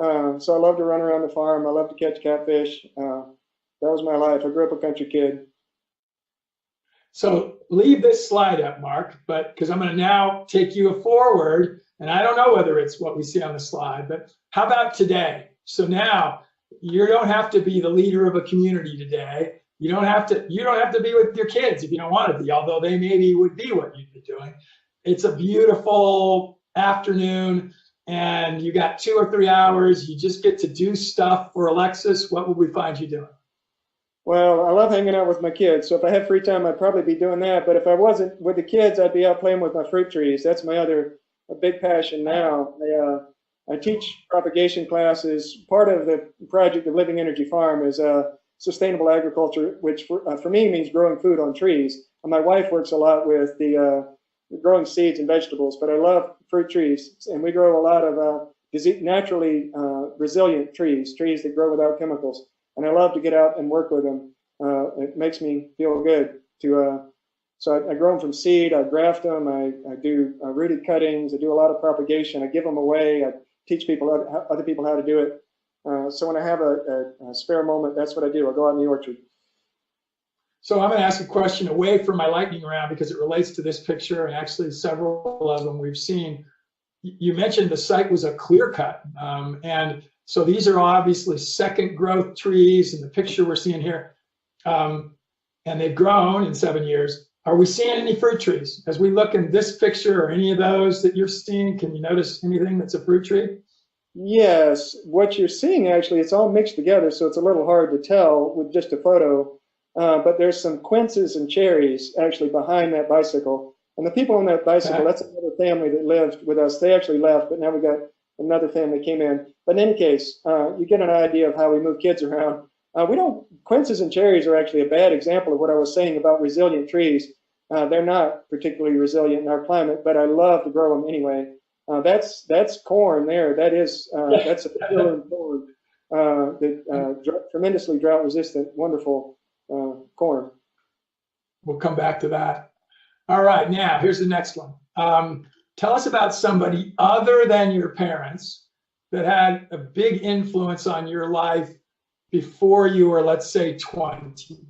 So I love to run around the farm. I love to catch catfish. That was my life. I grew up a country kid. So leave this slide up, Mark, but because I'm going to now take you forward, and I don't know whether it's what we see on the slide, but how about today? So now you don't have to be the leader of a community today. You don't have to be with your kids if you don't want to be, although they maybe would be what you'd be doing. It's a beautiful afternoon and you got 2 or 3 hours. You just get to do stuff for Alexis. What would we find you doing? Well, I love hanging out with my kids. So if I had free time, I'd probably be doing that. But if I wasn't with the kids, I'd be out playing with my fruit trees. That's my other big passion now. I teach propagation classes. Part of the project of Living Energy Farm is sustainable agriculture, which for me means growing food on trees. And my wife works a lot with the growing seeds and vegetables, but I love fruit trees. And we grow a lot of naturally resilient trees that grow without chemicals. And I love to get out and work with them. It makes me feel good to. So I grow them from seed. I graft them. I do rooted cuttings. I do a lot of propagation. I give them away. I teach other people how to do it. So when I have a spare moment, that's what I do. I go out in the orchard. So I'm going to ask a question away from my lightning round because it relates to this picture and actually several of them we've seen. You mentioned the site was a clear cut, and so these are obviously second growth trees in the picture we're seeing here, and they've grown in 7 years. Are we seeing any fruit trees? As we look in this picture or any of those that you're seeing, can you notice anything that's a fruit tree? Yes, what you're seeing actually, it's all mixed together, so it's a little hard to tell with just a photo, but there's some quinces and cherries actually behind that bicycle. And the people on that bicycle, that's another family that lived with us. They actually left, but now we got another family came in. But in any case, you get an idea of how we move kids around. Quinces and cherries are actually a bad example of what I was saying about resilient trees. They're not particularly resilient in our climate, but I love to grow them anyway. That's corn there. That's a corn tremendously drought resistant, wonderful corn. We'll come back to that. All right, now here's the next one. Tell us about somebody other than your parents that had a big influence on your life before you were, let's say, 20.